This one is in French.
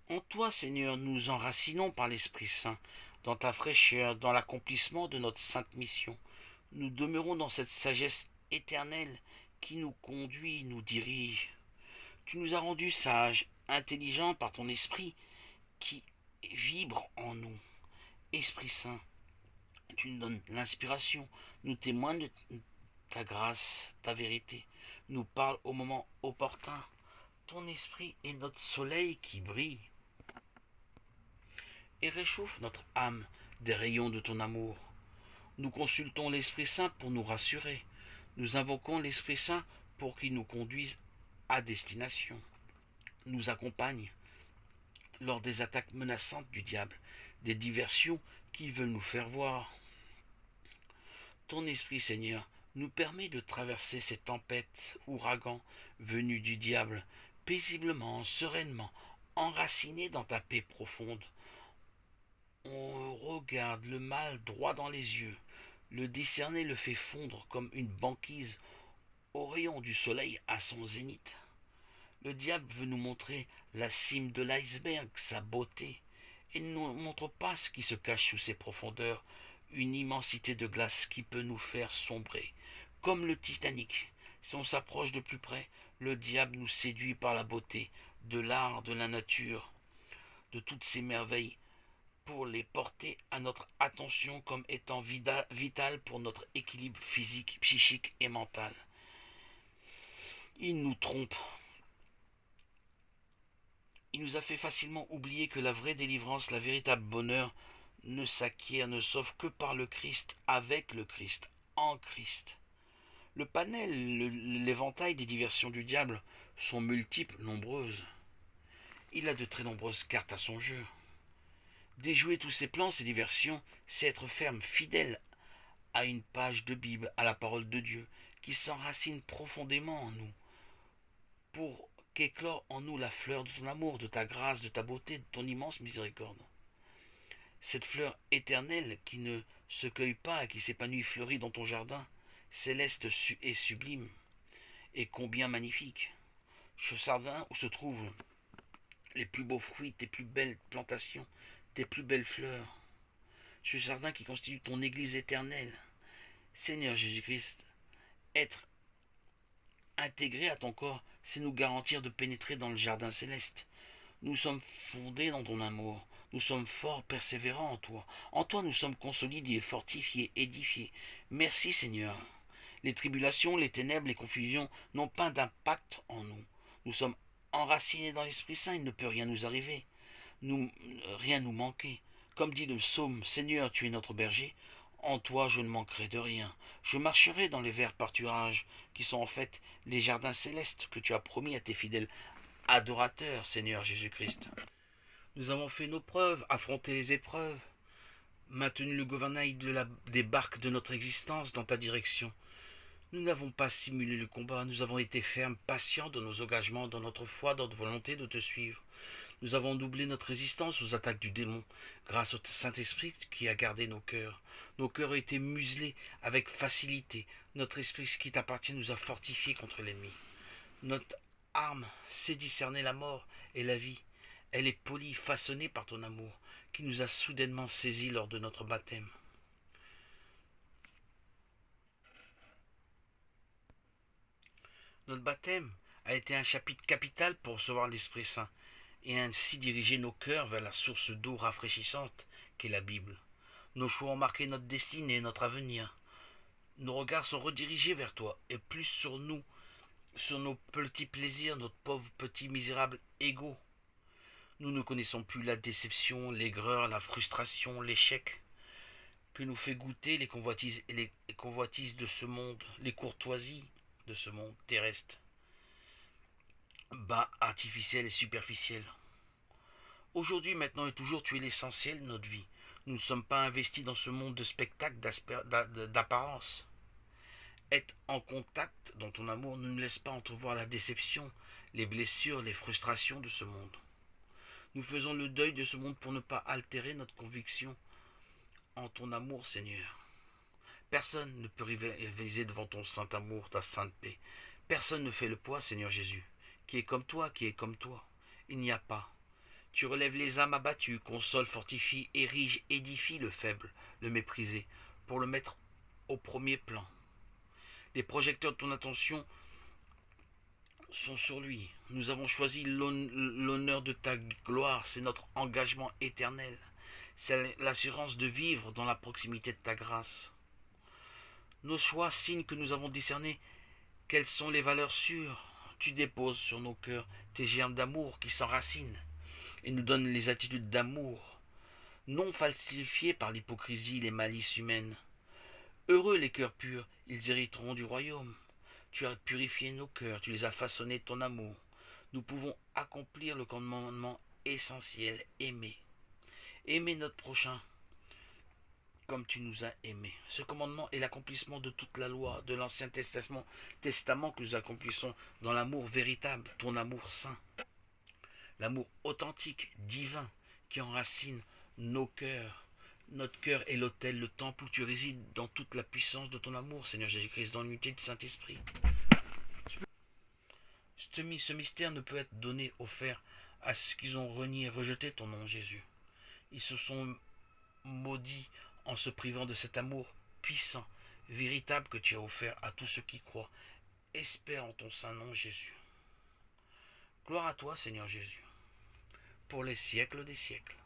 En toi, Seigneur, nous enracinons par l'Esprit Saint, dans ta fraîcheur, dans l'accomplissement de notre sainte mission. Nous demeurons dans cette sagesse éternelle qui nous conduit, nous dirige. Tu nous as rendus sages, intelligents par ton esprit qui vibre en nous. Esprit Saint, tu nous donnes l'inspiration, nous témoignes de ta grâce, ta vérité, nous parle au moment opportun. Ton esprit est notre soleil qui brille et réchauffe notre âme des rayons de ton amour. Nous consultons l'Esprit Saint pour nous rassurer. Nous invoquons l'Esprit Saint pour qu'il nous conduise à destination, nous accompagne lors des attaques menaçantes du diable, des diversions qu'il veut nous faire voir. Ton Esprit, Seigneur, nous permet de traverser ces tempêtes, ouragans venus du diable, paisiblement, sereinement, enracinés dans ta paix profonde. On regarde le mal droit dans les yeux, le discerner le fait fondre comme une banquise au rayon du soleil à son zénith. Le diable veut nous montrer la cime de l'iceberg, sa beauté, et ne nous montre pas ce qui se cache sous ses profondeurs, une immensité de glace qui peut nous faire sombrer, comme le Titanic. Si on s'approche de plus près, le diable nous séduit par la beauté de l'art, de la nature, de toutes ces merveilles, pour les porter à notre attention comme étant vital pour notre équilibre physique, psychique et mental. Il nous trompe. Il nous a fait facilement oublier que la vraie délivrance, la véritable bonheur, ne s'acquiert, ne sauve que par le Christ, avec le Christ, en Christ. Le panel, l'éventail des diversions du diable sont multiples, nombreuses. Il a de très nombreuses cartes à son jeu. Déjouer tous ses plans, ses diversions, c'est être ferme, fidèle à une page de Bible, à la parole de Dieu, qui s'enracine profondément en nous, pour qu'éclore en nous la fleur de ton amour, de ta grâce, de ta beauté, de ton immense miséricorde. Cette fleur éternelle qui ne se cueille pas et qui s'épanouit fleurie dans ton jardin, céleste et sublime, et combien magnifique. Ce jardin où se trouvent les plus beaux fruits, tes plus belles plantations, tes plus belles fleurs. Ce jardin qui constitue ton Église éternelle. Seigneur Jésus-Christ, être intégré à ton corps, c'est nous garantir de pénétrer dans le jardin céleste. Nous sommes fondés dans ton amour. Nous sommes forts, persévérants en toi. En toi, nous sommes consolidés, fortifiés, édifiés. Merci, Seigneur. Les tribulations, les ténèbres, les confusions n'ont pas d'impact en nous. Nous sommes enracinés dans l'Esprit Saint, il ne peut rien nous arriver, rien nous manquer. Comme dit le psaume, Seigneur, tu es notre berger, en toi je ne manquerai de rien. Je marcherai dans les verts pâturages, qui sont en fait les jardins célestes que tu as promis à tes fidèles adorateurs, Seigneur Jésus-Christ. Nous avons fait nos preuves, affronté les épreuves, maintenu le gouvernail des barques de notre existence dans ta direction. Nous n'avons pas simulé le combat, nous avons été fermes, patients dans nos engagements, dans notre foi, dans notre volonté de te suivre. Nous avons doublé notre résistance aux attaques du démon, grâce au Saint-Esprit qui a gardé nos cœurs. Nos cœurs ont été muselés avec facilité. Notre esprit qui t'appartient nous a fortifiés contre l'ennemi. Notre arme sait discerner la mort et la vie. Elle est polie, façonnée par ton amour, qui nous a soudainement saisis lors de notre baptême. Notre baptême a été un chapitre capital pour recevoir l'Esprit Saint et ainsi diriger nos cœurs vers la source d'eau rafraîchissante qu'est la Bible. Nos choix ont marqué notre destinée, notre avenir. Nos regards sont redirigés vers toi et plus sur nous, sur nos petits plaisirs, notre pauvre petit misérable ego. Nous ne connaissons plus la déception, l'aigreur, la frustration, l'échec que nous fait goûter les convoitises de ce monde, les courtoisies de ce monde terrestre, bas, artificiel et superficiel. Aujourd'hui, maintenant et toujours, tu es l'essentiel de notre vie. Nous ne sommes pas investis dans ce monde de spectacle, d'apparence. Être en contact dans ton amour ne nous laisse pas entrevoir la déception, les blessures, les frustrations de ce monde. Nous faisons le deuil de ce monde pour ne pas altérer notre conviction en ton amour, Seigneur. Personne ne peut rivaliser devant ton saint amour, ta sainte paix. Personne ne fait le poids, Seigneur Jésus. Qui est comme toi, qui est comme toi. Il n'y a pas. Tu relèves les âmes abattues, consoles, fortifies, ériges, édifies le faible, le méprisé, pour le mettre au premier plan. Les projecteurs de ton attention sont sur lui. Nous avons choisi l'honneur de ta gloire, c'est notre engagement éternel. C'est l'assurance de vivre dans la proximité de ta grâce. Nos choix signent que nous avons discerné quelles sont les valeurs sûres. Tu déposes sur nos cœurs tes germes d'amour qui s'enracinent et nous donnent les attitudes d'amour, non falsifiées par l'hypocrisie et les malices humaines. Heureux les cœurs purs, ils hériteront du royaume. Tu as purifié nos cœurs, tu les as façonnés de ton amour. Nous pouvons accomplir le commandement essentiel, aimer. Aimer notre prochain comme tu nous as aimés. Ce commandement est l'accomplissement de toute la loi, de l'Ancien Testament que nous accomplissons dans l'amour véritable, ton amour saint. L'amour authentique, divin, qui enracine nos cœurs. Notre cœur est l'autel, le temple où tu résides dans toute la puissance de ton amour, Seigneur Jésus-Christ, dans l'unité du Saint-Esprit. Ce mystère ne peut être donné, offert à ceux qui ont renié, rejeté ton nom, Jésus. Ils se sont maudits en se privant de cet amour puissant, véritable que tu as offert à tous ceux qui croient. Espère en ton saint nom, Jésus. Gloire à toi, Seigneur Jésus, pour les siècles des siècles.